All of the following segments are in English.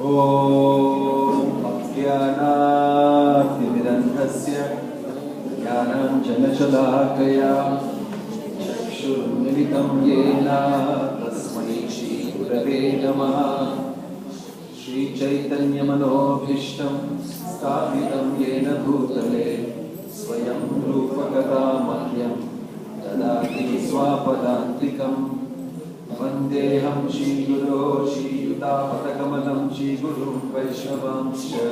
Om Ajnanatirandhasya Jnananjanachalakaya Chakshurmilitam Yena Tasmai Shri Gurave Namaha Shri Chaitanya Manobhishtam Sthapitam Yena Bhutale Swayam Rupakata Mahyam Dadati Swapadantikam Vandeham Shri Guru Shri Yudapatakamanam Shri Guru Vaishnavamscha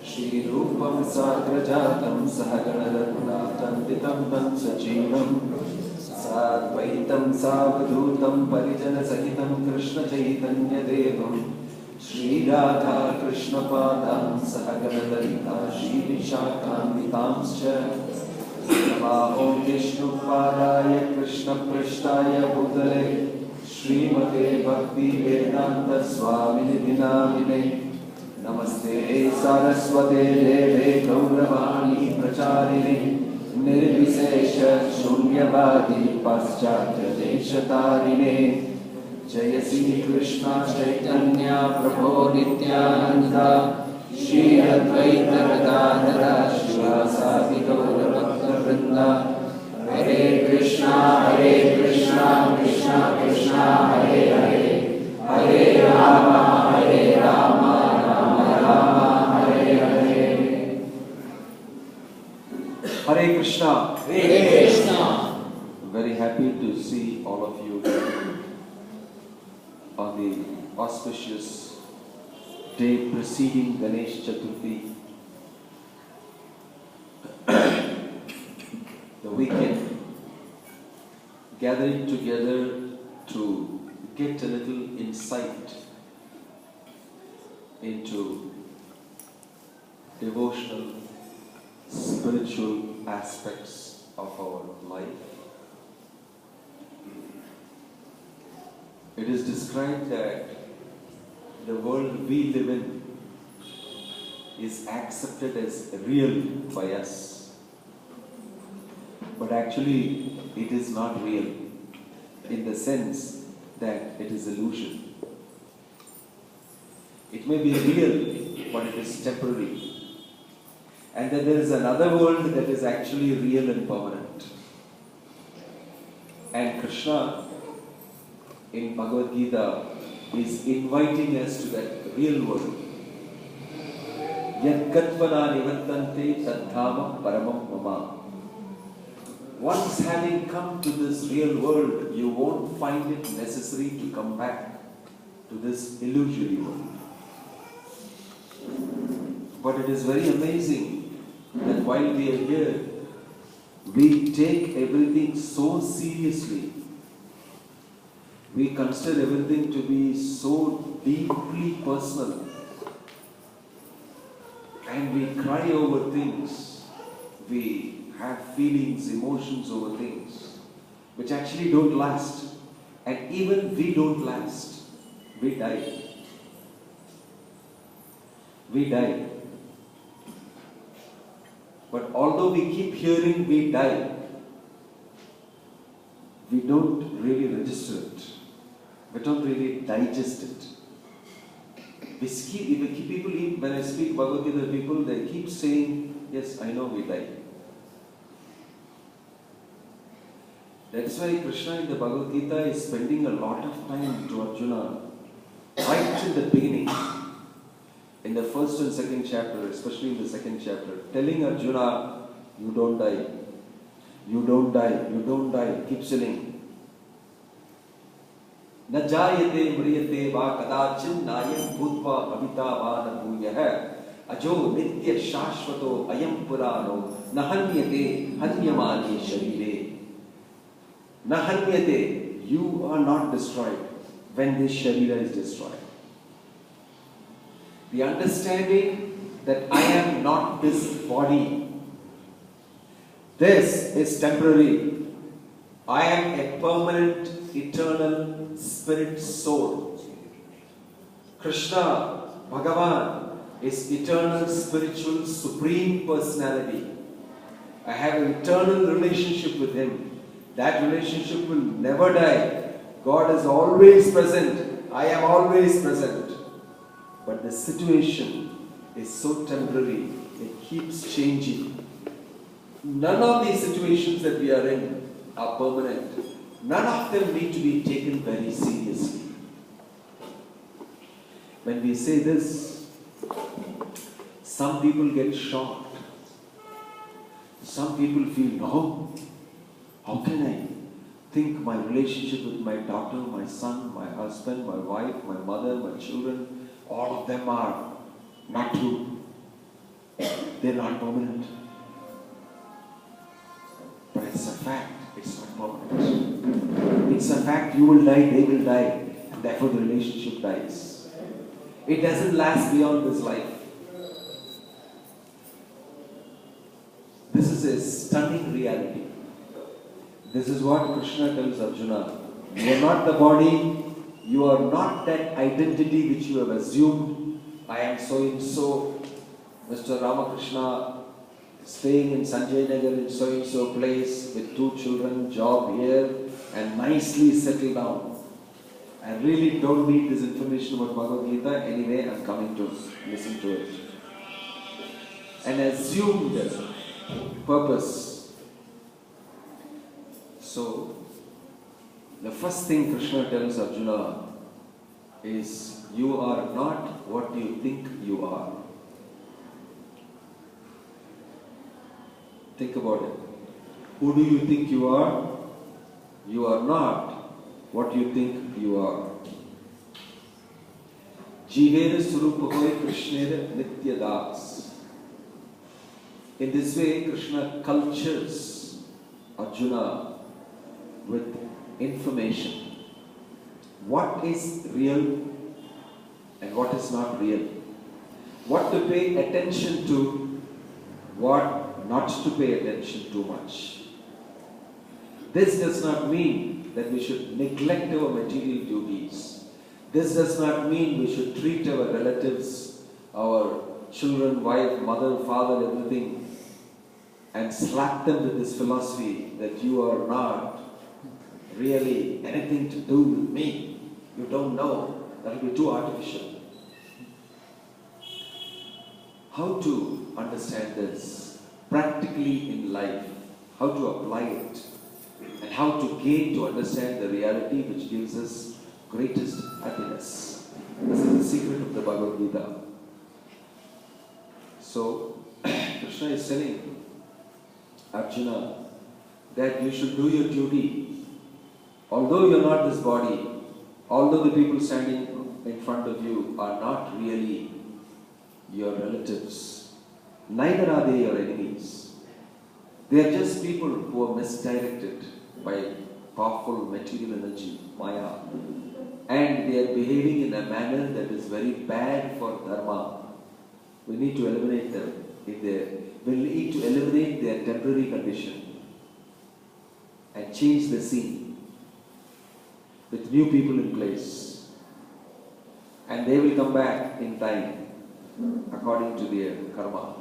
Shri Rupam Sagrajatam Sahaganaragunatanditam Tam Sajivam Sadvaitam Savadhutam Parijana Sahitam Krishna Chaitanya Devam Shri Radha Krishna Padam Sahaganarita Shri Vishakamitamscha Namahom Vishnu Padaya Krishna Prishtaya Bhutale Srimate Bhakti Vedanta Swamini Namine Namaste Saraswate Deve Gauravani Pracharine Nirvisesha Shunyavadi Paschatya Deshatarine Jaya Sri Krishna Chaitanya Prabhu Nityananda Shri Advaita Gadadhara Shivasadi Gauravakta Vrinda Hare Krishna Krishna Krishna Hare Hare Hare Rama Rama Rama Hare Hare Hare Krishna. Hare Krishna. Very happy to see all of you on the auspicious day preceding Ganesh Chaturthi, the weekend, gathering together to get a little insight into devotional, spiritual aspects of our life. It is described that the world we live in is accepted as real by us, but actually it is not real in the sense that it is illusion. It may be real, but it is temporary. And then there is another world that is actually real and permanent. And Krishna in Bhagwat Gita is inviting us to that real world. Yad katvana nivattante tadhama paramam mama. Once having come to this real world, you won't find it necessary to come back to this illusory world. But it is very amazing that while we are here, we take everything so seriously. We consider everything to be so deeply personal. And we cry over things. We have feelings, emotions over things which actually don't last. And even we don't last. We die. We die. But although we keep hearing we die, we don't really register it. We don't really digest it. People, when I speak Bhagavad Gita, people, they keep saying, yes, I know we die. That's why Krishna in the Bhagavad Gita is spending a lot of time to Arjuna, right in the beginning, in the first and second chapter, especially in the second chapter, telling Arjuna, you don't die, you don't die, you don't die, keep saying. न जायते म्रियते वा कदाचिन नायं भूत्वा भविता वा न भूयः अजो नित्य शाश्वतो अयं पुराणो न हन्यते हन्यमाने शरीरे. न हन्यते, you are not destroyed when this sharira is destroyed. The understanding that I am not this body, this is temporary. I am a permanent, eternal spirit soul. Krishna, Bhagavan, is eternal, spiritual, supreme personality. I have an eternal relationship with Him. That relationship will never die. God is always present. I am always present. but the situation is so temporary, it keeps changing. None of these situations that we are in are permanent. None of them need to be taken very seriously. When we say this, some people get shocked. Some people feel, no, how can I think my relationship with my daughter, my son, my husband, my wife, my mother, my children, all of them are not true. They're not permanent. But it's a fact, it's not permanent. It's a fact, you will die, they will die, and therefore the relationship dies. It doesn't last beyond this life. This is a stunning reality. This is what Krishna tells Arjuna. You are not the body, you are not that identity which you have assumed. I am so and so, Mr. Ramakrishna, staying in Sanjay Nagar in so and so place with 2 children, job here, and nicely settle down. I really don't need this information about Bhagwat Gita, anyway I'm coming to listen to it. An assumed purpose. So, the first thing Krishna tells Arjuna is, you are not what you think you are. Think about it. Who do you think you are? You are not what you think you are. Jivera Surupa Hoy Krishnera Nitya Das. In this way, Krishna cultures Arjuna with information. What is real and what is not real. What to pay attention to, what not to pay attention too much. This does not mean that we should neglect our material duties. This does not mean we should treat our relatives, our children, wife, mother, father, everything, and slap them with this philosophy that you are not really anything to do with me. You don't know. That will be too artificial. How to understand this practically in life, how to apply it, and how to gain to understand the reality which gives us greatest happiness. This is the secret of the Bhagavad Gita. So, Krishna is telling Arjuna that you should do your duty. Although you are not this body, although the people standing in front of you are not really your relatives, neither are they your enemies. They are just people who are misdirected by powerful material energy, Maya, and they are behaving in a manner that is very bad for Dharma. We need to eliminate them. We need to eliminate their temporary condition and change the scene with new people in place. And they will come back in time according to their karma.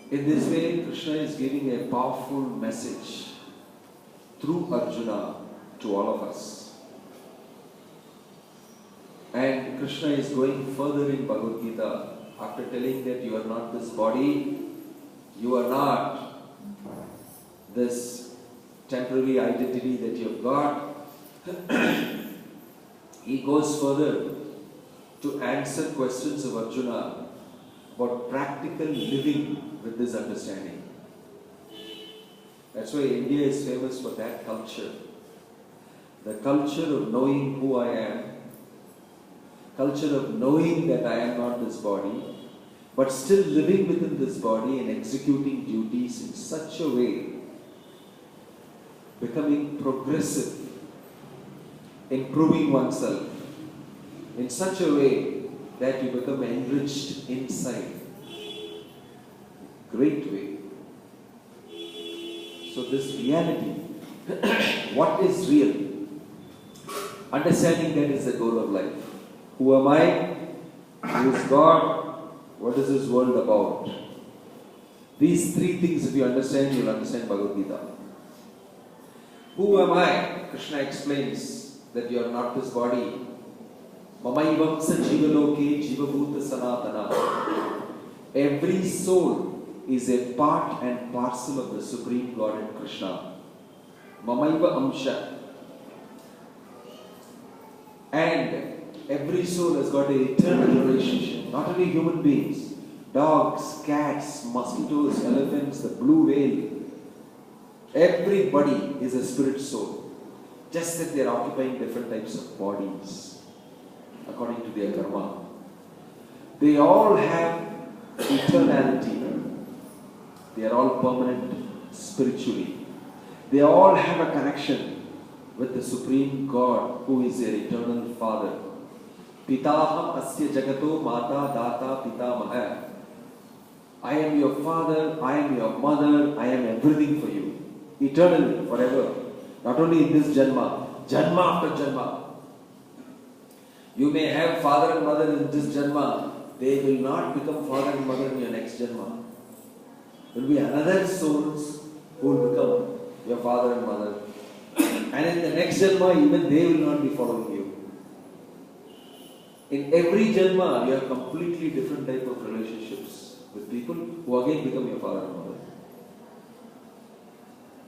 In this way, Krishna is giving a powerful message through Arjuna to all of us. And Krishna is going further in Bhagavad Gita after telling that you are not this body, you are not this temporary identity that you have got. He goes further to answer questions of Arjuna about practical living with this understanding. That's why India is famous for that culture. The culture of knowing who I am, culture of knowing that I am not this body, but still living within this body and executing duties in such a way, becoming progressive, improving oneself in such a way that you become enriched inside. Great way. So this reality, what is real? Understanding that is the goal of life. Who am I? Who is God? What is this world about? These 3 things, if you understand, you'll understand Bhagavad Gita. Who am I? Krishna explains that you are not this body. Mamaivam sa jivaloke jivabhuta sanatana. Every soul is a part and parcel of the Supreme Godhead Krishna. Mamaiva amsha. And every soul has got an eternal relationship. Not only human beings, dogs, cats, mosquitoes, elephants, the blue whale. Everybody is a spirit soul. Just that they are occupying different types of bodies according to their karma. They all have eternality. They are all permanent spiritually. They all have a connection with the Supreme God who is their eternal Father. Pitaham asya jagato mata data pitamaha. I am your father, I am your mother, I am everything for you. Eternally, forever. Not only in this janma, janma after janma. You may have father and mother in this janma. They will not become father and mother in your next janma. There will be another souls who will become your father and mother. And in the next janma, even they will not be following you. In every janma, you have completely different type of relationships with people who again become your father and mother.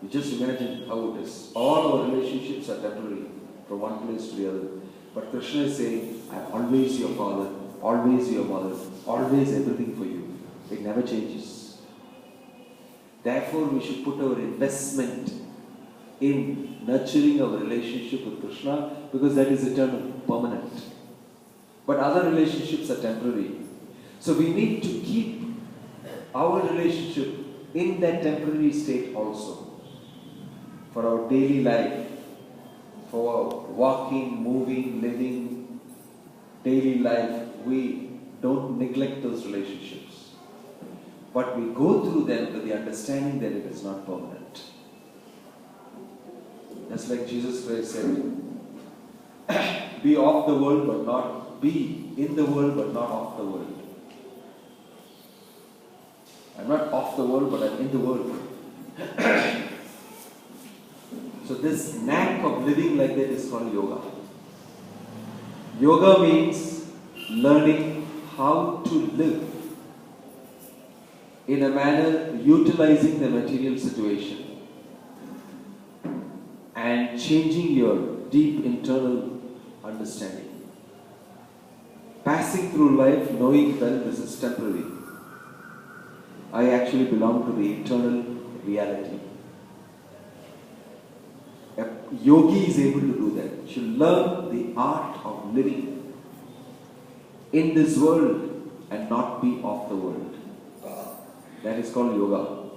You just imagine how it is. All our relationships are temporary from one place to the other. But Krishna is saying, I am always your father, always your mother, always everything for you. It never changes. Therefore, we should put our investment in nurturing our relationship with Krishna because that is eternal, permanent. But other relationships are temporary. So we need to keep our relationship in that temporary state also. For our daily life, for our walking, moving, living, daily life, we don't neglect those relationships. But we go through them with the understanding that it is not permanent. That's like Jesus Christ said, be of the world but not, be in the world but not of the world. I'm not of the world but I'm in the world. So this knack of living like that is called yoga. Yoga means learning how to live in a manner utilizing the material situation and changing your deep internal understanding. Passing through life knowing that this is temporary. I actually belong to the eternal reality. A yogi is able to do that. He should learn the art of living in this world and not be of the world. That is called yoga.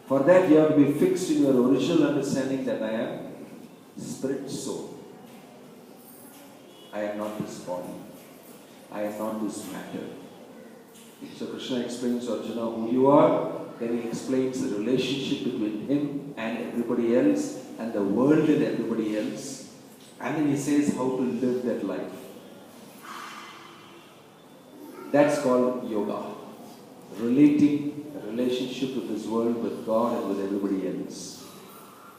For that you have to be fixed in your original understanding that I am spirit soul. I am not this body. I am not this matter. So Krishna explains to Arjuna who you are. Then he explains the relationship between him and everybody else and the world and everybody else. And then he says how to live that life. That's called yoga. Relating a relationship with this world, with God and with everybody else.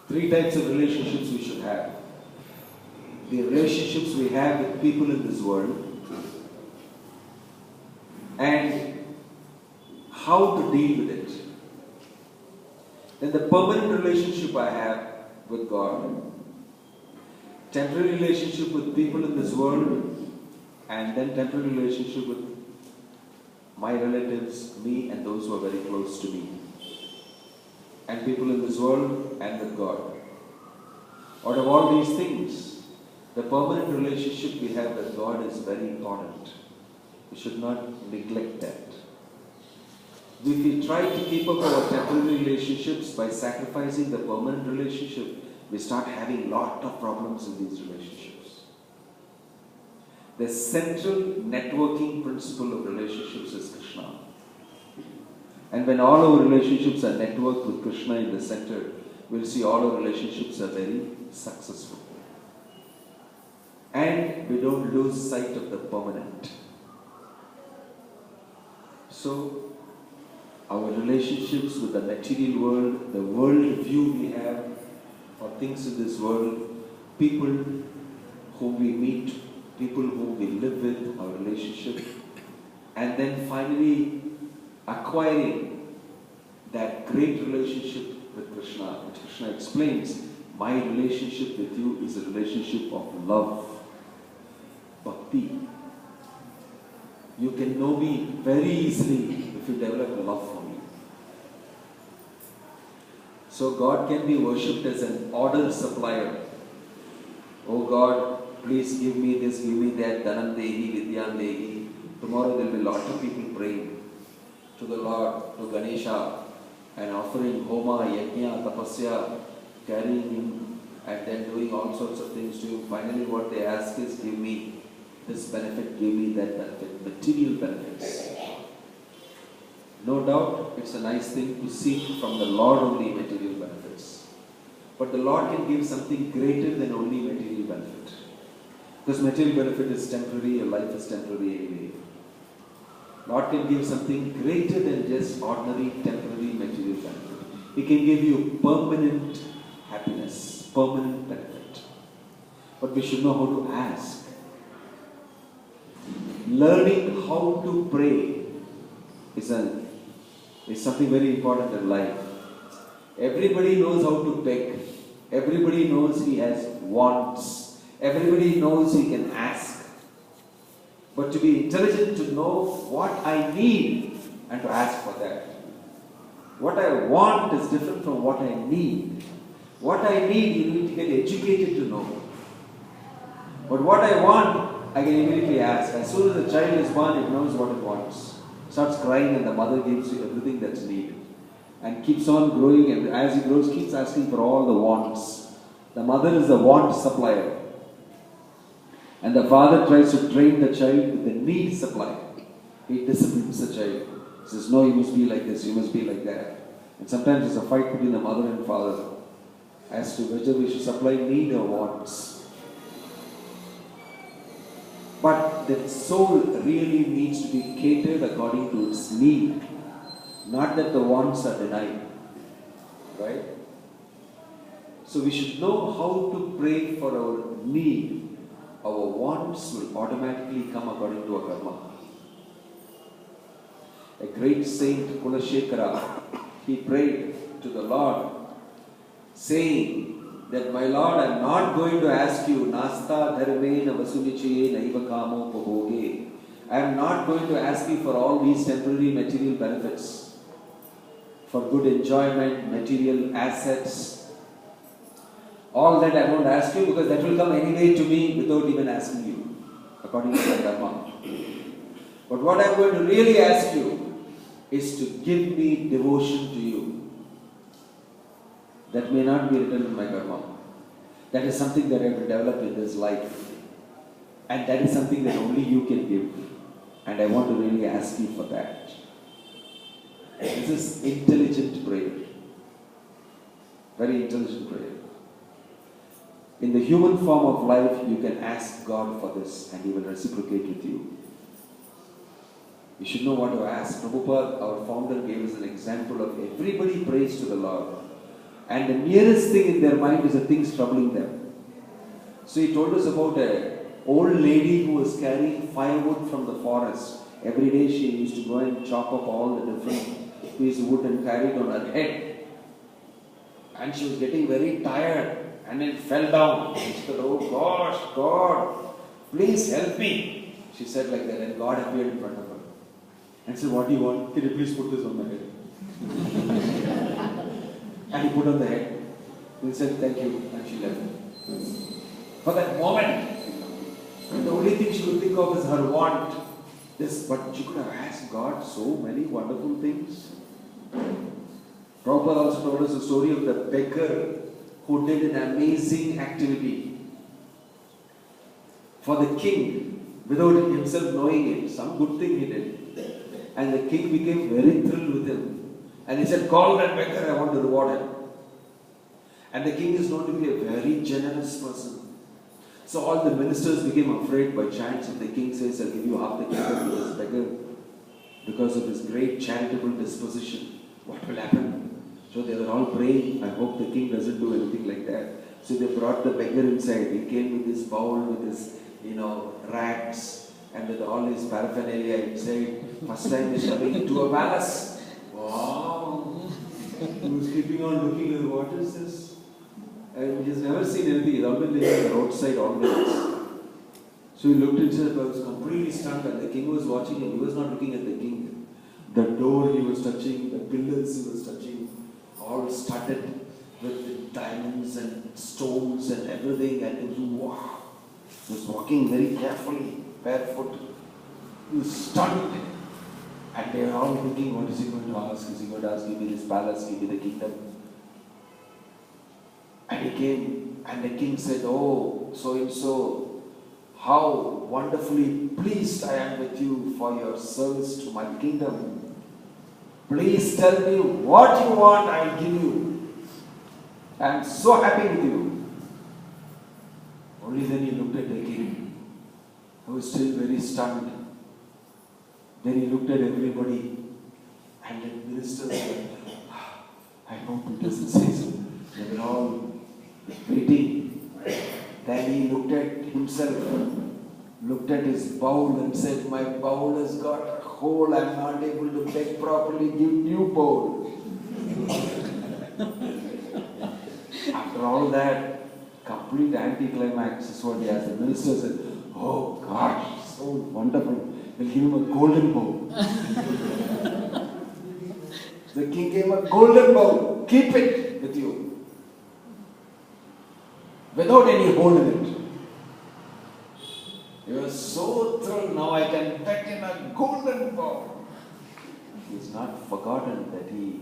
3 types of relationships we should have. The relationships we have with people in this world and how to deal with it. Then the permanent relationship I have with God, temporary relationship with people in this world, and then temporary relationship with my relatives, me and those who are very close to me, and people in this world and with God. Out of all these things, the permanent relationship we have with God is very important. We should not neglect that. If we try to keep up our temporary relationships by sacrificing the permanent relationship, we start having a lot of problems in these relationships. The central networking principle of relationships is Krishna. And when all our relationships are networked with Krishna in the center, we'll see all our relationships are very successful. And we don't lose sight of the permanent. So, our relationships with the material world, the world view we have of things in this world, people whom we meet people whom we live with, our relationship, and then finally acquiring that great relationship with Krishna, which Krishna explains, my relationship with you is a relationship of love, bhakti. You can know me very easily if you develop a love for me. So God can be worshipped as an order supplier. Oh God, please give me this, give me that, dhanam dehi, vidyan dehi. Tomorrow there will be a lot of people praying to the Lord, to Ganesha, and offering homa, yajna, tapasya, carrying him, and then doing all sorts of things to him. Finally what they ask is, give me this benefit, give me that benefit, material benefits. No doubt, it's a nice thing to seek from the Lord only material benefits. But the Lord can give something greater than only material benefit. Because material benefit is temporary, your life is temporary anyway. Lord can give something greater than just ordinary, temporary material benefit. He can give you permanent happiness, permanent benefit. But we should know how to ask. Learning how to pray is something very important in life. Everybody knows how to beg. Everybody knows he has wants. Everybody knows he can ask. But to be intelligent, to know what I need and to ask for that. What I want is different from what I need. What I need, you need to get educated to know. But what I want, I can immediately ask. As soon as the child is born, it knows what it wants. Starts crying and the mother gives you everything that's needed. And keeps on growing, and as he grows, keeps asking for all the wants. The mother is the want supplier. And the father tries to train the child with the need supply. He disciplines the child. He says, no, you must be like this, you must be like that. And sometimes there's a fight between the mother and father as to whether we should supply need or wants. But the soul really needs to be catered according to its need. Not that the wants are denied. Right? So we should know how to pray for our need. Our wants will automatically come according to our karma. A great saint, Kulashekara, he prayed to the Lord, saying that, my Lord, I am not going to ask you, Nasta dharmena vasunichaye naiva kamo pahoge. I am not going to ask you for all these temporary material benefits, for good enjoyment, material assets. All that I won't ask you, because that will come anyway to me without even asking you, according to the Dharma. But what I am going to really ask you is to give me devotion to you. That may not be written in my karma. That is something that I have developed in this life. And that is something that only you can give. And I want to really ask you for that. This is intelligent prayer. Very intelligent prayer. In the human form of life, you can ask God for this and He will reciprocate with you. You should know what to ask. Prabhupada, our founder, gave us an example of everybody prays to the Lord. And the nearest thing in their mind is the things troubling them. So he told us about an old lady who was carrying firewood from the forest. Every day she used to go and chop up all the different pieces of wood and carry it on her head. And she was getting very tired and it fell down. She said, oh gosh, God, please help me. She said like that, and God appeared in front of her and said, what do you want? Can you please put this on my head? And he put on the head. He said, thank you. And she left. For that moment, the only thing she could think of is her want. But she could have asked God so many wonderful things. Prabhupada also told us the story of the beggar who did an amazing activity for the king without himself knowing it. Some good thing he did. And the king became very thrilled with him. And he said, call that beggar, I want to reward him. And the king is known to be a very generous person. So all the ministers became afraid by chance if the king says, I'll give you half the kingdom to this beggar because of his great charitable disposition. What will happen? So they were all praying, I hope the king doesn't do anything like that. So they brought the beggar inside. He came with his bowl, with his, rags, and with all his paraphernalia, he said, first time he's coming into a palace. Wow! He was keeping on looking at what is this? And he has never seen anything. He's always living on the roadside always. So he looked and said, I was completely stunned, and the king was watching him. He was not looking at the king. The door he was touching, the pillars he was touching, all studded with diamonds and stones and everything. And he was, wow! He was walking very carefully, barefoot. He was stunned. And they were all thinking, what is he going to ask? Is he going to ask, give me this palace, give me the kingdom? And he came, and the king said, oh, so and so, how wonderfully pleased I am with you for your service to my kingdom. Please tell me what you want, I will give you. I am so happy with you. Only then he looked at the king, who was still very stunned. Then he looked at everybody, and the ministers said, I hope he doesn't say so. They were all waiting. Then he looked at himself, looked at his bowl and said, my bowl has got a hole, I am not able to beg properly, give new bowl. After all that, complete anticlimax is what he asked. The minister said, oh gosh, so wonderful. We'll give him a golden bowl. The king gave him a golden bowl. Keep it with you. Without any hole in it. He was so thrilled, now I can pet in a golden bowl. He's not forgotten that he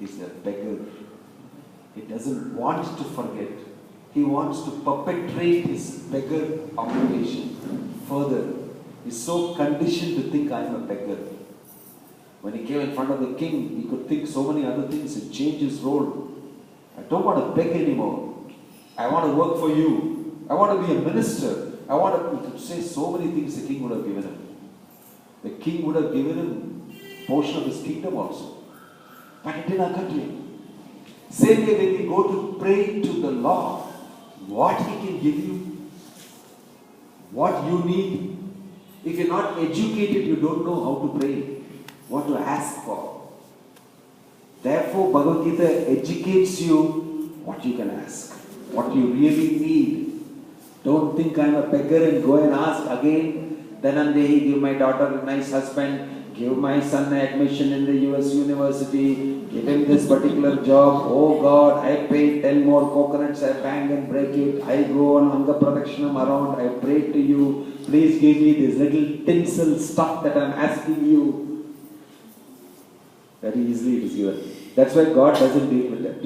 is a beggar. He doesn't want to forget. He wants to perpetrate his beggar occupation further. He's so conditioned to think I am a beggar. When he came in front of the king, he could think so many other things and change his role. I don't want to beg anymore. I want to work for you. I want to be a minister. He could say so many things the king would have given him. The king would have given him a portion of his kingdom also. But it didn't occur to him. Same way when we go to pray to the Lord, what He can give you, what you need. If you're not educated, you don't know how to pray, what to ask for. Therefore, Bhagavad Gita educates you what you can ask, what you really need. Don't think I'm a beggar and go and ask again. Dhanandehi, give my daughter a nice husband, give my son admission in the US university, give him this particular job. Oh God, I paid 10 more coconuts, I bang and break it. I go on Anga Pradakshinam around, I pray to you. Please give me this little tinsel stuff that I'm asking you. Very easily it is given. That's why God doesn't deal with that.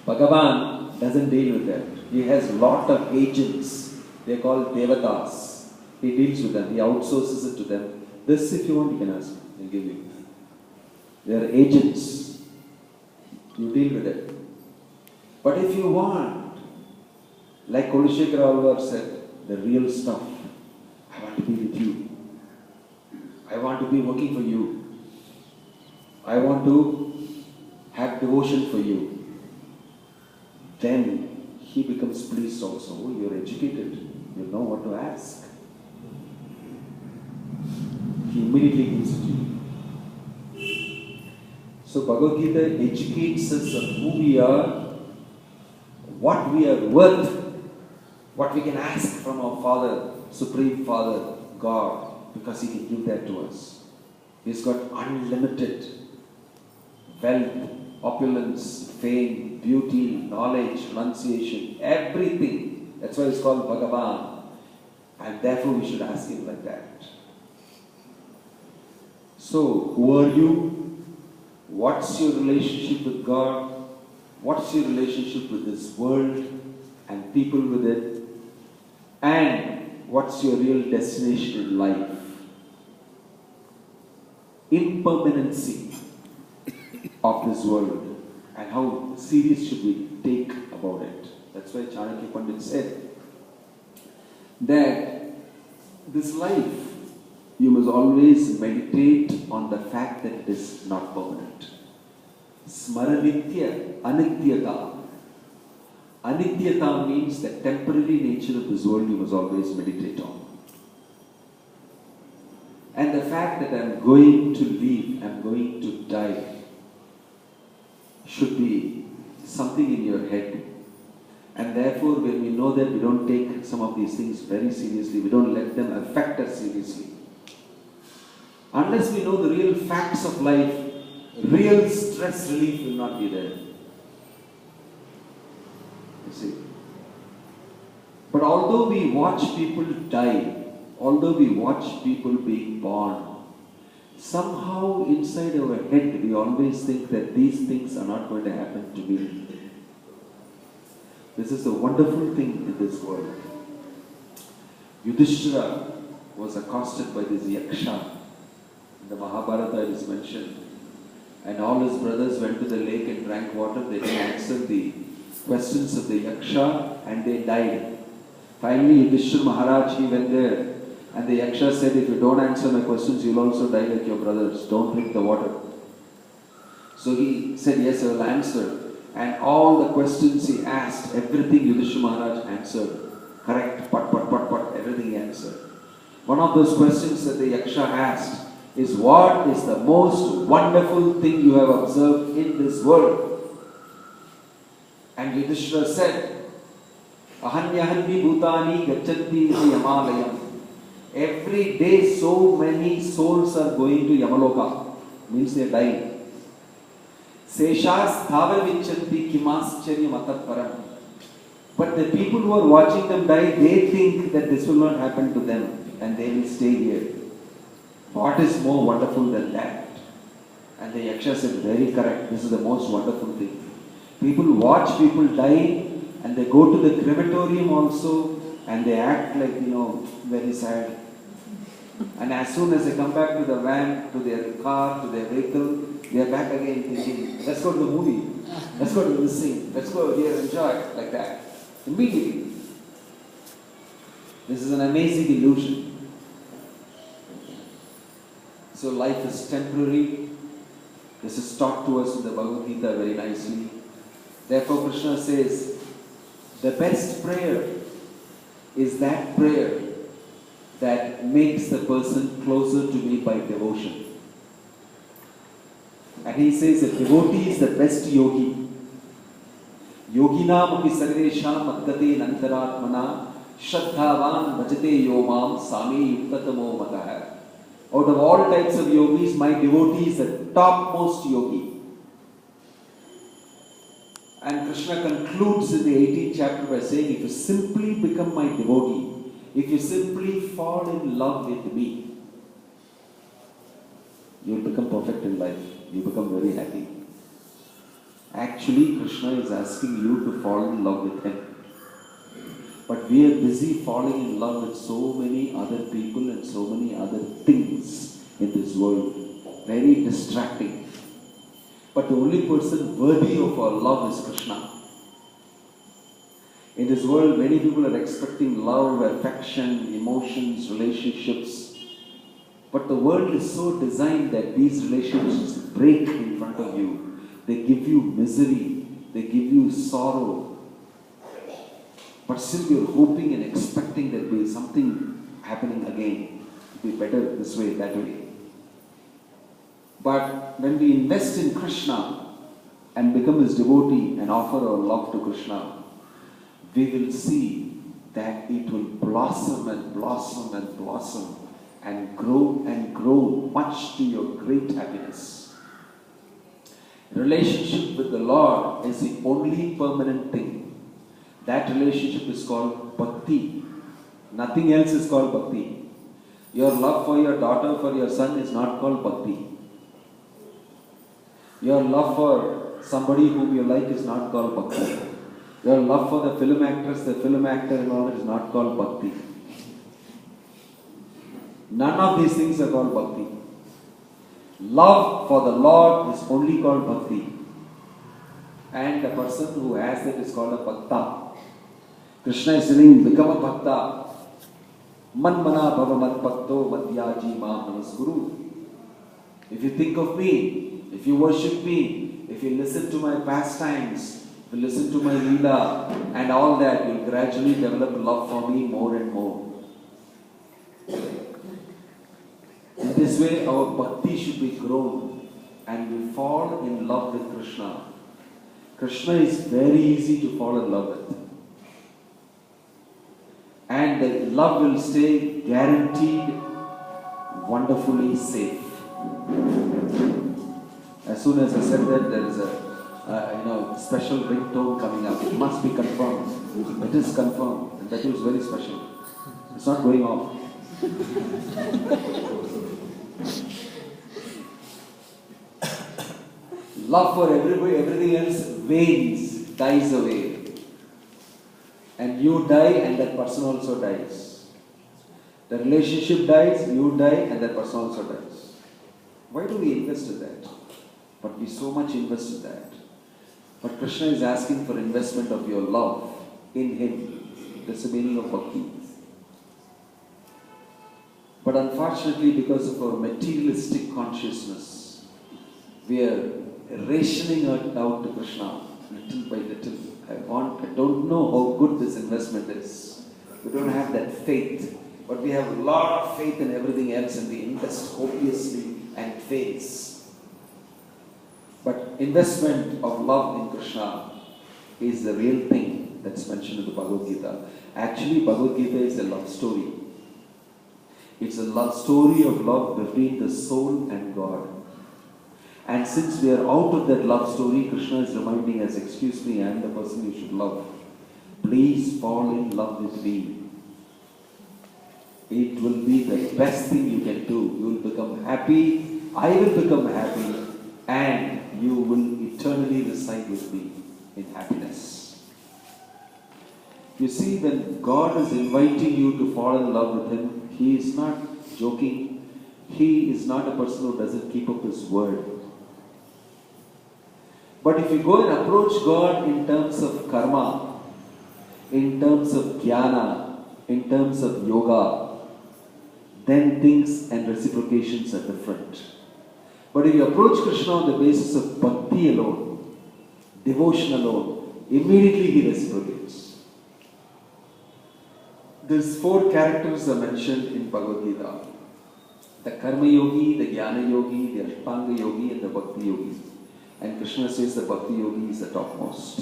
Bhagavan doesn't deal with that. He has lot of agents. They are called devatas. He deals with them. He outsources it to them. This, if you want, you can ask. He'll give you. They are agents. You deal with it. But if you want, like Kulishekara Alvar said, the real stuff, I want to be with you. I want to be working for you. I want to have devotion for you. Then He becomes pleased also. Oh, you're educated. You know what to ask. He immediately gives it to you. So Bhagavad Gita educates us on who we are, what we are worth, what we can ask from our Father, Supreme Father, God, because He can give that to us. He's got unlimited wealth, opulence, fame, beauty, knowledge, renunciation, everything. That's why it's called Bhagavan. And therefore we should ask Him like that. So, who are you? What's your relationship with God? What's your relationship with this world and people with it? And what's your real destination in life? Impermanency of this world. And how serious should we take about it? That's why Chanakya Pandit said that this life, you must always meditate on the fact that it is not permanent. Smaranitya anityata. Anityata means the temporary nature of this world you must always meditate on. And the fact that I am going to leave, I am going to die, should be something in your head. And therefore, when we know that, we don't take some of these things very seriously, we don't let them affect us seriously. Unless we know the real facts of life, real stress relief will not be there. You see. But although we watch people die, although we watch people being born, somehow inside our head we always think that these things are not going to happen to me. This is a wonderful thing in this world. Yudhishthira was accosted by this Yaksha. In the Mahabharata it is mentioned. And all his brothers went to the lake and drank water. They didn't answer the questions of the Yaksha and they died. Finally, Yudhishthira Maharaj, he went there. And the Yaksha said, if you don't answer my questions, you'll also die like your brothers. Don't drink the water. So he said, yes, I will answer. And all the questions he asked, everything Yudhishthira Maharaj answered. Correct, everything he answered. One of those questions that the Yaksha asked is, what is the most wonderful thing you have observed in this world? And Yudhishthira said, Ahanyahanvi bhutani gachanti yamalayam. Every day so many souls are going to Yamaloka. Means they are dying. Seshas thava vichanti kimascharya matatparam. But the people who are watching them die, they think that this will not happen to them and they will stay here. What is more wonderful than that? And the Yaksha said, very correct, this is the most wonderful thing. People watch people die and they go to the crematorium also and they act like, very sad. And as soon as they come back to the van, to their car, to their vehicle, they are back again thinking, let's go to the movie, let's go to this thing, let's go here and enjoy, like that. Immediately. This is an amazing illusion. So life is temporary. This is taught to us in the Bhagwat Gita very nicely. Therefore Krishna says, the best prayer is that prayer that makes the person closer to me by devotion. And he says a devotee is the best yogi. Yoginam api sarvesham addate nantaratmana shraddhavan bhajate yomam sami yuktatamo matah. Out of all types of yogis, my devotee is the topmost yogi. And Krishna concludes in the 18th chapter by saying, if you simply become my devotee, if you simply fall in love with me, you will become perfect in life. You become very happy. Actually, Krishna is asking you to fall in love with him. But we are busy falling in love with so many other people and so many other things in this world. Very distracting. But the only person worthy of our love is Krishna. In this world, many people are expecting love, affection, emotions, relationships. But the world is so designed that these relationships break in front of you. They give you misery. They give you sorrow. But still you're hoping and expecting that there is something happening again. It will be better this way, that way. But when we invest in Krishna and become his devotee and offer our love to Krishna, we will see that it will blossom and blossom and blossom and grow much to your great happiness. Relationship with the Lord is the only permanent thing. That relationship is called Bhakti. Nothing else is called Bhakti. Your love for your daughter, for your son is not called Bhakti. Your love for somebody whom you like is not called Bhakti. Your love for the film actress, the film actor and all is not called Bhakti. None of these things are called Bhakti. Love for the Lord is only called Bhakti. And the person who has it is called a Bhakta. Krishna is saying, become a Bhakta. Man mana bhava mat bhakto madhyaji mam namaskuru. If you think of me, if you worship me, if you listen to my pastimes, will listen to my Leela and all that, you'll gradually develop love for me more and more. In this way, our bhakti should be grown and we fall in love with Krishna. Krishna is very easy to fall in love with. And the love will stay guaranteed, wonderfully safe. As soon as I said that, there is a special ringtone coming up. It must be confirmed. It is confirmed. And that is very special. It's not going off. Love for everybody, everything else wanes, dies away. And you die and that person also dies. The relationship dies, you die and that person also dies. Why do we invest in that? But we so much invest in that. But Krishna is asking for investment of your love in Him. That's the meaning of bhakti. But unfortunately, because of our materialistic consciousness, we are rationing out to Krishna little by little. I don't know how good this investment is. We don't have that faith. But we have a lot of faith in everything else and we invest copiously and it fails. But investment of love in Krishna is the real thing that's mentioned in the Bhagwat Gita. Actually, Bhagwat Gita is a love story. It's a love story of love between the soul and God. And since we are out of that love story, Krishna is reminding us, excuse me, I am the person you should love. Please fall in love with me. It will be the best thing you can do. You will become happy, I will become happy, and you will eternally reside with me in happiness. You see, when God is inviting you to fall in love with Him, He is not joking. He is not a person who doesn't keep up His word. But if you go and approach God in terms of karma, in terms of jnana, in terms of yoga, then things and reciprocations are different. But if you approach Krishna on the basis of bhakti alone, devotion alone, immediately He reciprocates. These 4 characters are mentioned in Bhagavad Gita. The karma yogi, the jnana yogi, the ashtanga yogi and the bhakti yogi. And Krishna says the bhakti yogi is the topmost.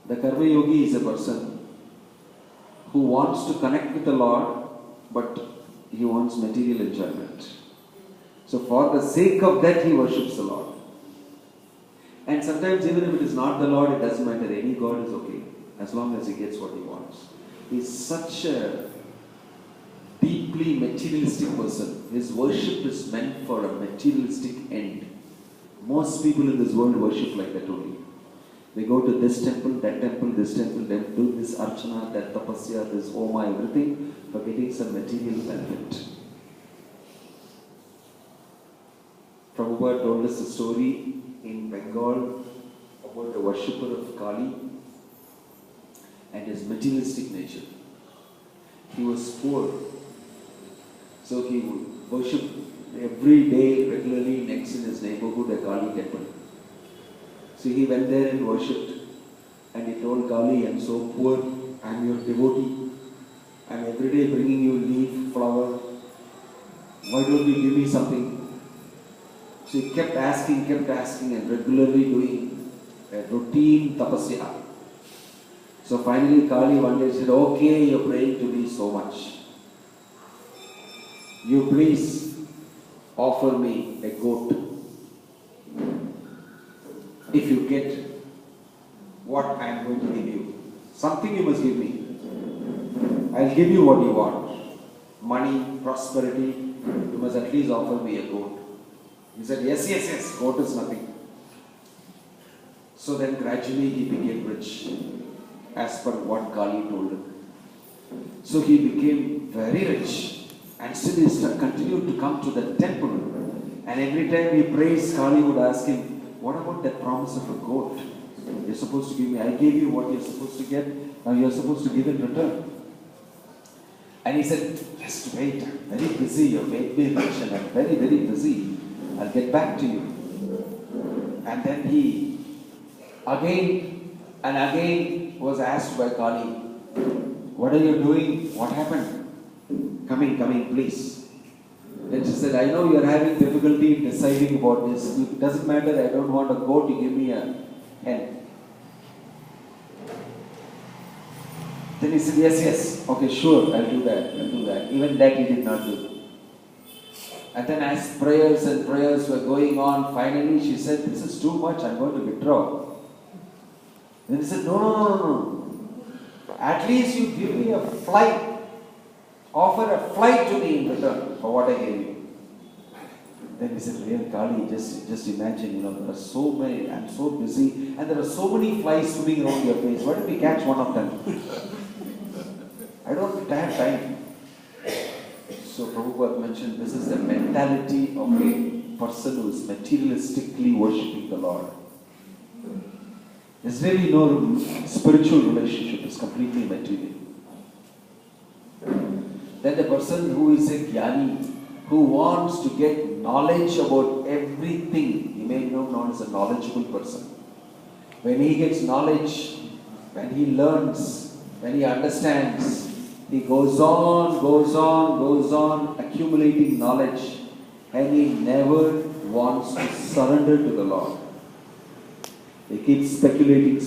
The karma yogi is a person who wants to connect with the Lord, but he wants material enjoyment. So for the sake of that, he worships the Lord. And sometimes even if it is not the Lord, it doesn't matter. Any God is okay, as long as he gets what he wants. He's such a deeply materialistic person. His worship is meant for a materialistic end. Most people in this world worship like that only. They go to this temple, that temple, this temple, they do this archana, that tapasya, this homa, everything for getting some material benefit. Prabhupada told us a story in Bengal about a worshipper of Kali and his materialistic nature. He was poor, so he would worship every day regularly next in his neighborhood a Kali temple. So he went there and worshipped, and he told Kali, I am so poor, I am your devotee, I am every day bringing you leaf, flower, why don't you give me something? So he kept asking and regularly doing a routine tapasya. So finally Kali one day said, okay, you are praying to me so much. You please offer me a goat. If you get what I am going to give you. Something you must give me. I will give you what you want. Money, prosperity, you must at least offer me a goat. He said, yes, goat is nothing. So then gradually he became rich, as per what Kali told him. So he became very rich, and still he continued to come to the temple. And every time he prays, Kali would ask him, what about that promise of a goat? You're supposed to give me, I gave you what you're supposed to get, now you're supposed to give in return. And he said, just wait, I'm very busy, you've made me rich and I'm very, very busy. I'll get back to you. And then he again and again was asked by Kali, what are you doing? What happened? Coming, please. Then she said, I know you are having difficulty deciding about this. It doesn't matter, I don't want a goat, you give me a hen. Then he said, yes, okay, sure, I'll do that. Even that he did not do. And then as prayers and prayers were going on, finally she said, this is too much, I'm going to withdraw. Then he said, no. At least you give me a flight. Offer a flight to me in return for what I gave you. Then he said, real Kali, just imagine, there are so many, I'm so busy, and there are so many flies swimming around your face. Why don't we catch one of them? I don't have time. So Prabhupada mentioned this is the mentality of a person who is materialistically worshipping the Lord. There's really no spiritual relationship, it's completely material. Then the person who is a jnani, who wants to get knowledge about everything, he may be known as a knowledgeable person. When he gets knowledge, when he learns, when he understands, he goes on accumulating knowledge, and he never wants to surrender to the Lord. He keeps speculating.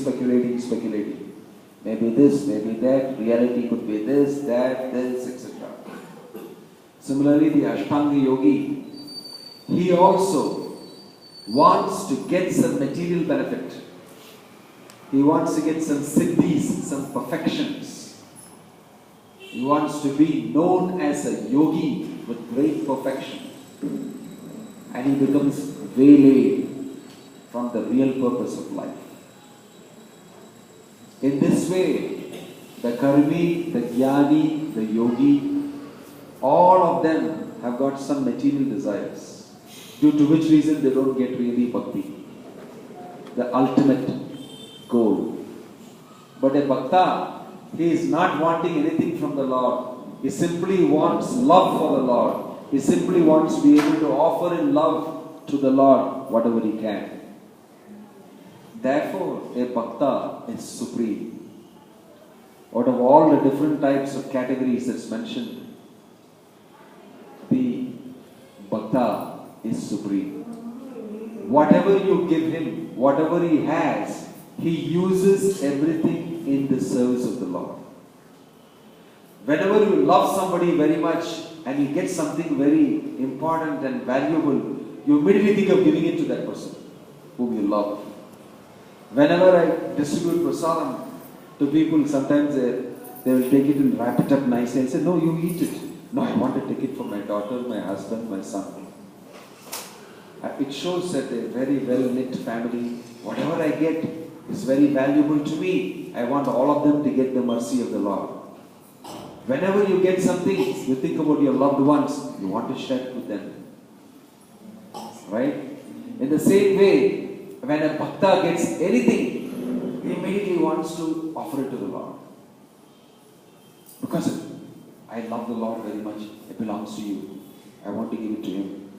Maybe this, maybe that, reality could be this, that, this, etc. Similarly, the Ashtanga Yogi, he also wants to get some material benefit. He wants to get some siddhis, some perfections. He wants to be known as a yogi with great perfection. And he becomes waylaid from the real purpose of life. In this way, the karmi, the jnani, the yogi, all of them have got some material desires, due to which reason they don't get really bhakti, the ultimate goal. But a bhakta, he is not wanting anything from the Lord. He simply wants love for the Lord. He simply wants to be able to offer in love to the Lord whatever he can. Therefore, a bhakta is supreme. Out of all the different types of categories that's mentioned, the bhakta is supreme. Whatever you give him, whatever he has, he uses everything in the service of the Lord. Whenever you love somebody very much and you get something very important and valuable, you immediately think of giving it to that person whom you love. Whenever I distribute prasadam to people, sometimes they will take it and wrap it up nicely and say, no, you eat it. No, I want to take it for my daughter, my husband, my son. It shows that a very well-knit family, whatever I get is very valuable to me. I want all of them to get the mercy of the Lord. Whenever you get something, you think about your loved ones, you want to share it with them. Right? In the same way, when a bhakta gets anything, he immediately wants to offer it to the Lord. Because I love the Lord very much, it belongs to you. I want to give it to him.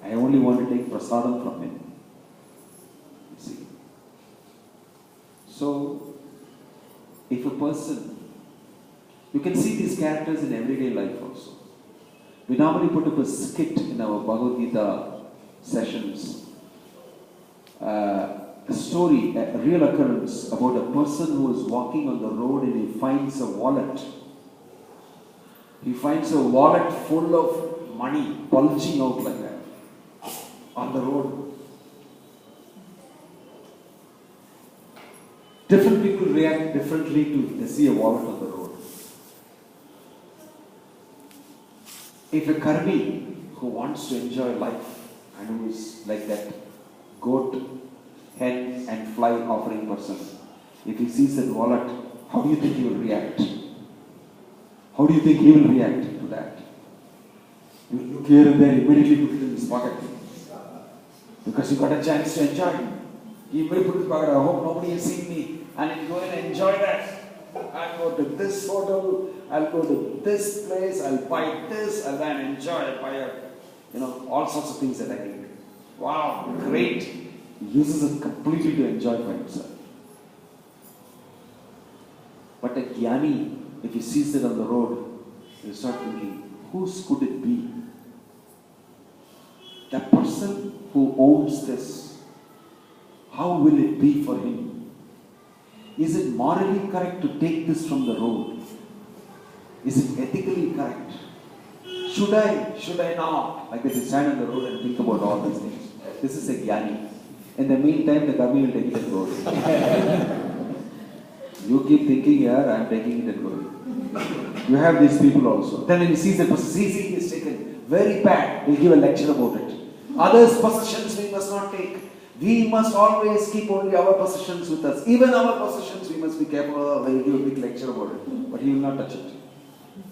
I only want to take prasadam from him. You see. So, if a person, you can see these characters in everyday life also. We normally put up a skit in our Bhagwat Gita sessions. A story, a real occurrence about a person who is walking on the road and he finds a wallet. He finds a wallet full of money bulging out like that on the road. Different people react differently to they see a wallet on the road. If a karmi who wants to enjoy life and who is like that goat, hen and fly offering person, if he sees that wallet, how do you think he will react? How do you think he will react to that? He will look here and there, immediately put it in his pocket. Because he got a chance to enjoy it. He immediately put it in his pocket, I hope nobody has seen me. And he'll go and enjoy that. I'll go to this hotel, I'll go to this place, I'll buy this, and then enjoy, I'll buy all sorts of things that I need. Wow, great. He uses it completely to enjoy for himself. But a jnani, if he sees it on the road, he'll start thinking, whose could it be? The person who owns this, how will it be for him? Is it morally correct to take this from the road? Is it ethically correct? Should I not? Like that, you stand on the road and think about all these things. This is a jnani. In the meantime, the karmi will take it and go. You keep thinking here, I am taking it and going. You have these people also. Then when he sees the person, is taken very bad, he'll give a lecture about it. Others' possessions we must not take. We must always keep only our possessions with us. Even our possessions we must be careful of. He'll give a big lecture about it. But he will not touch it.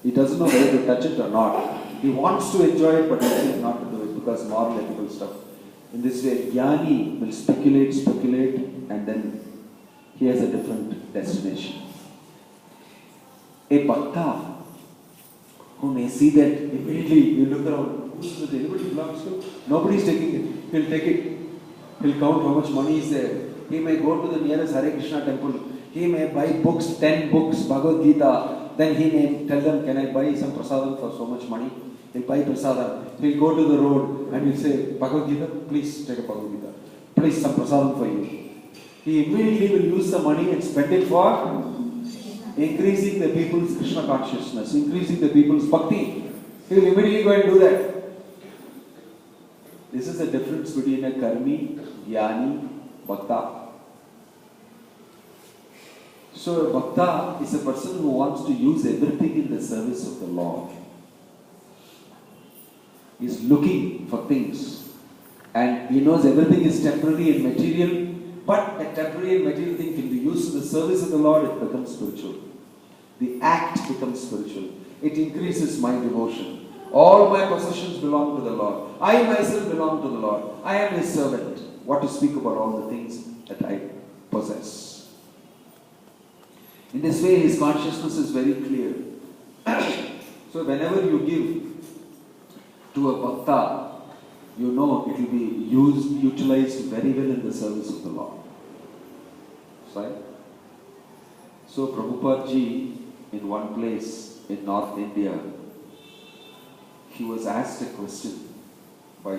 He doesn't know whether to touch it or not. He wants to enjoy it, but he thinks not to do it because moral, ethical stuff. In this way, jnani will speculate, and then he has a different destination. A bhakta who may see that immediately, you look around, who's it? Anybody belongs to? Nobody's taking it. He'll take it. He'll count how much money is there. He may go to the nearest Hare Krishna temple. He may buy books, 10 books, Bhagwat Gita. Then he may tell them, can I buy some prasadam for so much money? He'll buy prasadam. He'll go to the road and he'll say, Bhagwat Gita, please take a Bhagwat Gita. Please, some prasadam for you. He immediately will use the money and spend it for increasing the people's Krishna consciousness, increasing the people's bhakti. He will immediately go and do that. This is the difference between a karmi, jnani, bhakta. So a bhakta is a person who wants to use everything in the service of the Lord. He is looking for things and he knows everything is temporary and material, but a temporary and material thing can be used in the service of the Lord, it becomes spiritual. The act becomes spiritual. It increases my devotion. All my possessions belong to the Lord. I myself belong to the Lord. I am His servant. What to speak about all the things that I possess. In this way, his consciousness is very clear. So whenever you give to a bhakta, you know it will be utilized very well in the service of the Lord. Right? So Prabhupada ji, in one place in North India, he was asked a question by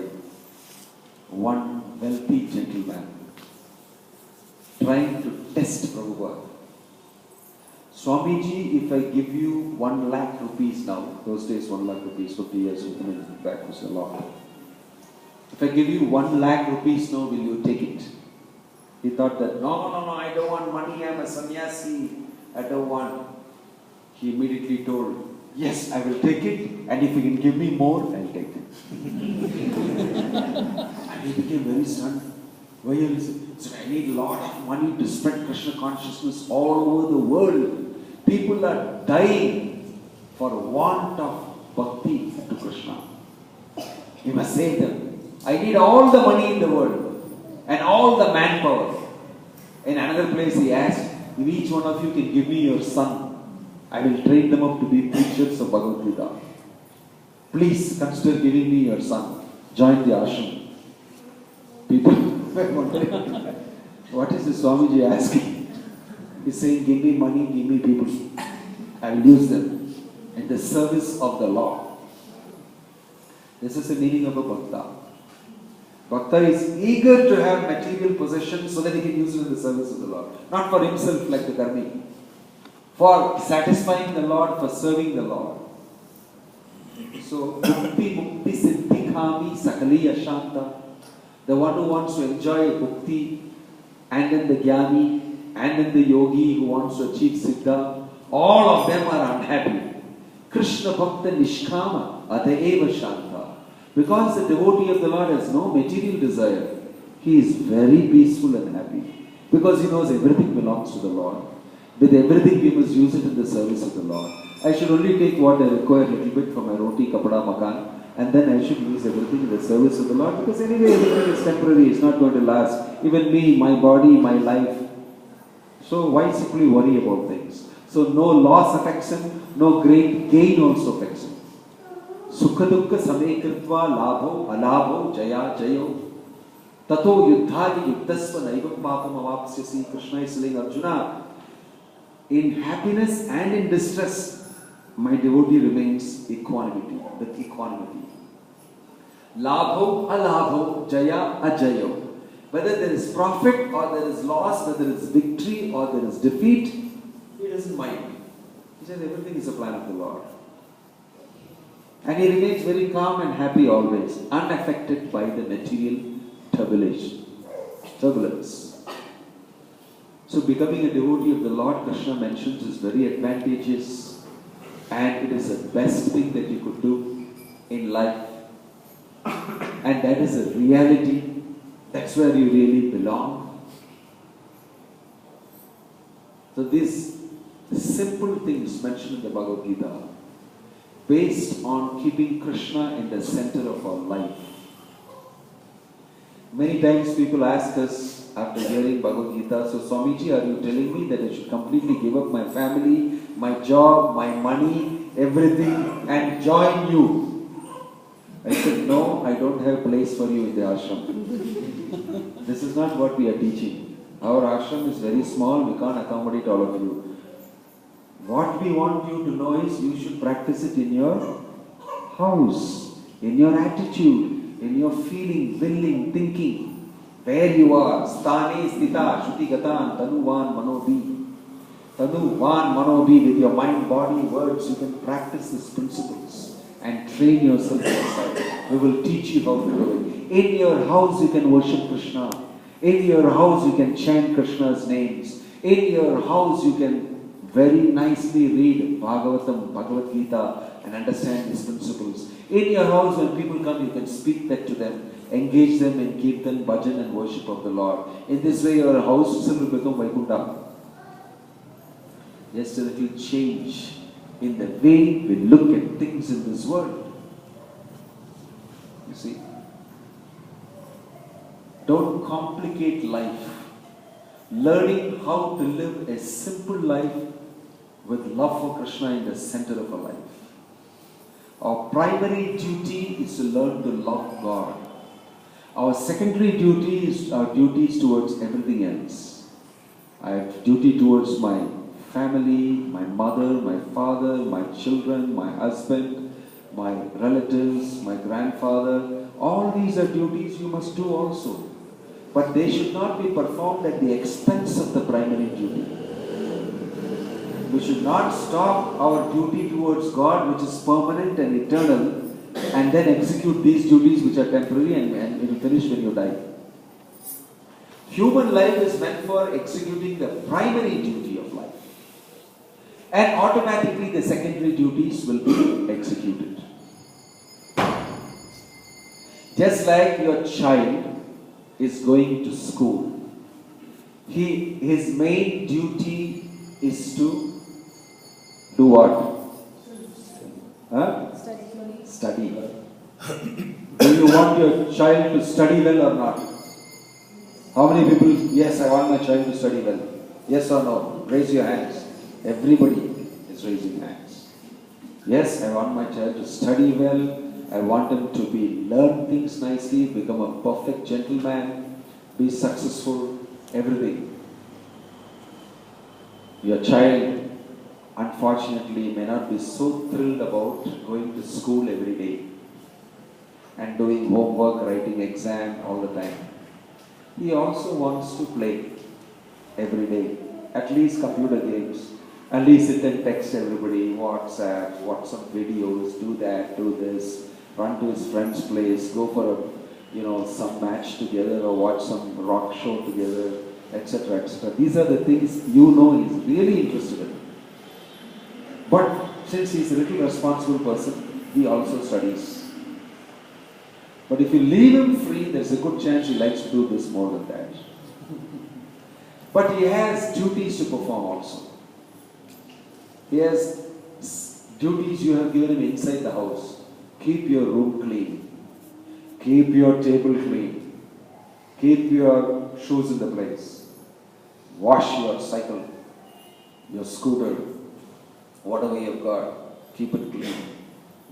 one wealthy gentleman trying to test Prabhupada. Swamiji, if I give you 1 lakh rupees now, those days 1 lakh rupees, 50 years back was a lot. If I give you 1 lakh rupees now, will you take it? He thought that, no, I don't want money, I'm a sannyasi, I don't want. He immediately told, yes, I will take it, and if you can give me more, I'll take it. And he became very stunned. Why are you saying? So I need a lot of money to spread Krishna consciousness all over the world. People are dying for want of bhakti to Krishna. You must save them. I need all the money in the world and all the manpower. In another place he asked, if each one of you can give me your son, I will train them up to be preachers of Bhagavad Gita. Please consider giving me your son. Join the ashram. People were wondering, what is the Swamiji asking? He's saying, give me money, give me people. I will use them in the service of the Lord. This is the meaning of a bhakta. Bhakta is eager to have material possessions so that he can use it in the service of the Lord. Not for himself like the karmi. For satisfying the Lord, for serving the Lord. So, Bhakti Mukti Siddhi Khami Sakali Ashanta. The one who wants to enjoy bhakti, and then the jnani, and then the yogi who wants to achieve siddha, all of them are unhappy. Krishna Bhakta Nishkama Adaeva Shanta. Because the devotee of the Lord has no material desire, he is very peaceful and happy. Because he knows everything belongs to the Lord. With everything we must use it in the service of the Lord. I should only take what I require a little bit for my roti, kapada, makan, and then I should use everything in the service of the Lord, because anyway everything is temporary, it's not going to last. Even me, my body, my life. So why simply worry about things? So no loss affects him, no great gain also affects him. Sukha dukkha samekritva labho alabho jaya jayo tato yuddhadi yuddhasva naivam papam avapsyasi. Krishna is saying, Arjuna, In happiness and in distress, my devotee remains equanimity, with equanimity. Labho, alabho, jaya, ajayo. Whether there is profit or there is loss, whether there is victory or there is defeat, he doesn't mind. He says everything is a plan of the Lord. And he remains very calm and happy always, unaffected by the material turbulence. So becoming a devotee of the Lord, Krishna mentions, is very advantageous, and it is the best thing that you could do in life. And that is a reality. That's where you really belong. So these simple things mentioned in the Bhagavad Gita, based on keeping Krishna in the center of our life. Many times people ask us after hearing Bhagavad Gita, so Swamiji, are you telling me that I should completely give up my family, my job, my money, everything and join you? I said, no, I don't have a place for you in the ashram. This is not what we are teaching. Our ashram is very small, we can't accommodate all of you. What we want you to know is you should practice it in your house, in your attitude, in your feeling, willing, thinking, where you are. Sthane stita shuti gatan tanuvan manobi. Tanuvan manobi, with your mind, body, words, you can practice these principles and train yourself inside. We will teach you how to do it. In your house you can worship Krishna. In your house you can chant Krishna's names. In your house you can very nicely read Bhagavatam, Bhagwat Gita and understand these principles. In your house when people come, you can speak that to them, engage them in kirtan, bhajan and worship of the Lord. In this way your house will become Vaikuntha. Just a little change in the way we look at things in this world. You see? Don't complicate life. Learning how to live a simple life with love for Krishna in the center of our life. Our primary duty is to learn to love God. Our secondary duty is our duties towards everything else. I have duty towards my family, my mother, my father, my children, my husband, my relatives, my grandfather. All these are duties you must do also. But they should not be performed at the expense of the primary duty. We should not stop our duty towards God, which is permanent and eternal, and then execute these duties which are temporary and it will finish when you die. Human life is meant for executing the primary duty of life. And automatically the secondary duties will be executed. Just like your child is going to school, his main duty is to do what? Huh? Study. Do you want your child to study well or not? How many people, yes, I want my child to study well. Yes or no? Raise your hands. Everybody is raising hands. Yes, I want my child to study well. I want him to learn things nicely, become a perfect gentleman, be successful, everything. Your child, unfortunately, may not be so thrilled about going to school every day and doing homework, writing exam all the time. He also wants to play every day, at least computer games. At least sit and text everybody, WhatsApp, watch some videos, do that, do this, run to his friend's place, go for some match together or watch some rock show together, etc., etc. These are the things he's really interested in. But since he's a little responsible person, he also studies. But if you leave him free, there's a good chance he likes to do this more than that. But he has duties to perform also. He has duties you have given him inside the house. Keep your room clean. Keep your table clean. Keep your shoes in the place. Wash your cycle, your scooter, whatever you've got. Keep it clean.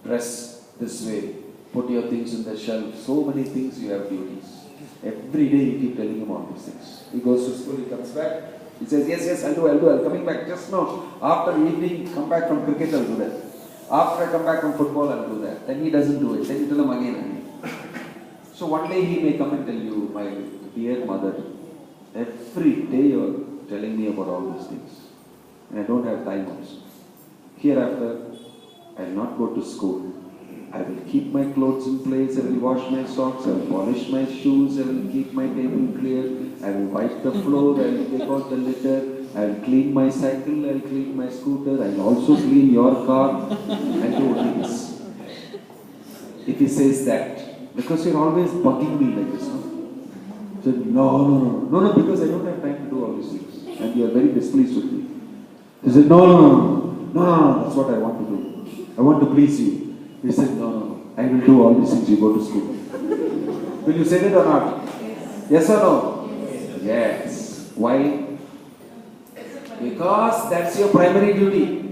Dress this way. Put your things in the shelf. So many things you have duties. Every day you keep telling him all these things. He goes to school, he comes back. He says, yes, I'll do. I'm coming back just now. After evening, come back from cricket, I'll do that. After I come back from football, I'll do that. Then he doesn't do it. Then you tell him again. So one day he may come and tell you, my dear mother, every day you're telling me about all these things. And I don't have time also. Hereafter, I'll not go to school. I will keep my clothes in place, I will wash my socks, I will polish my shoes, I will keep my table clear, I will wipe the floor, I will take out the litter, I will clean my cycle, I will clean my scooter, I will also clean your car, and do all this. If he says that, because you're always bugging me like this, no? So, no, because I don't have time to do all these things, and you are very displeased with me. He said, no, that's what I want to do. I want to please you. He said, no, I will do all these things, you go to school. Will you say that or not? Yes or no? Yes. Why? Because that's your primary duty.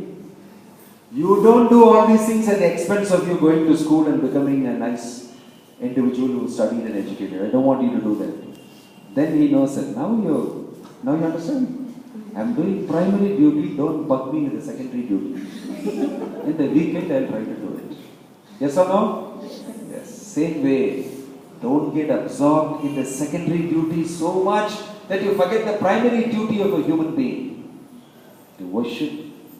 You don't do all these things at the expense of you going to school and becoming a nice individual who studied and educated. I don't want you to do that. Then he knows that now you understand. I'm doing primary duty, don't bug me with the secondary duty. In the weekend I'll try to do it. Yes or no? Yes. Same way, don't get absorbed in the secondary duty so much that you forget the primary duty of a human being. To worship,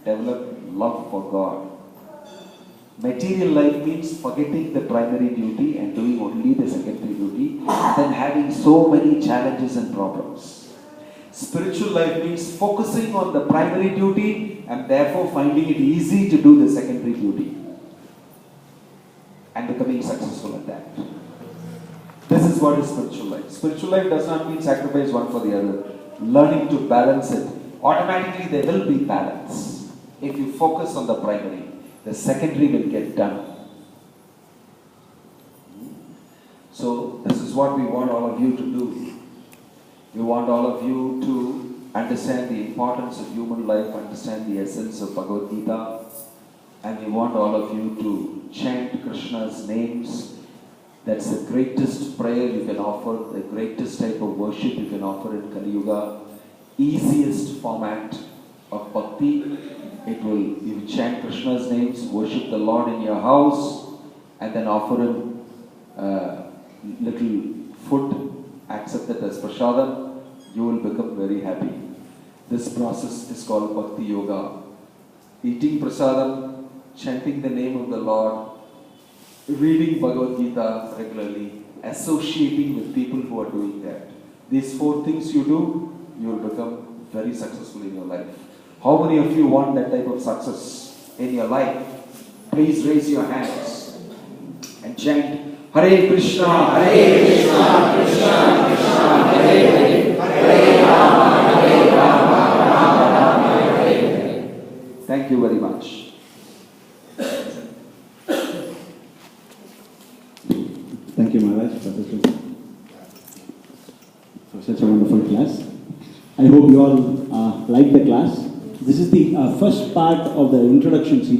develop love for God. Material life means forgetting the primary duty and doing only the secondary duty, and then having so many challenges and problems. Spiritual life means focusing on the primary duty and therefore finding it easy to do the secondary duty and becoming successful at that. This is what is spiritual life. Spiritual life does not mean sacrifice one for the other. Learning to balance it. Automatically there will be balance. If you focus on the primary, the secondary will get done. So this is what we want all of you to do. We want all of you to understand the importance of human life, understand the essence of Bhagwat Gita, and we want all of you to chant Krishna's names. That's the greatest prayer you can offer, the greatest type of worship you can offer in Kali Yuga. Easiest format of bhakti. You chant Krishna's names, worship the Lord in your house, and then offer him little food, accept it as prasadam. You will become very happy. This process is called Bhakti Yoga. Eating prasadam, chanting the name of the Lord, reading Bhagwat Gita regularly, associating with people who are doing that. These 4 things you do, you will become very successful in your life. How many of you want that type of success in your life? Please raise your hands and chant Hare Krishna, Krishna Krishna, Hare Hare, Hare Rama, Rama Rama, Hare Hare. Thank you very much. Thank you, Maharaj, for such a wonderful class. I hope you all liked the class. This is the first part of the introduction series.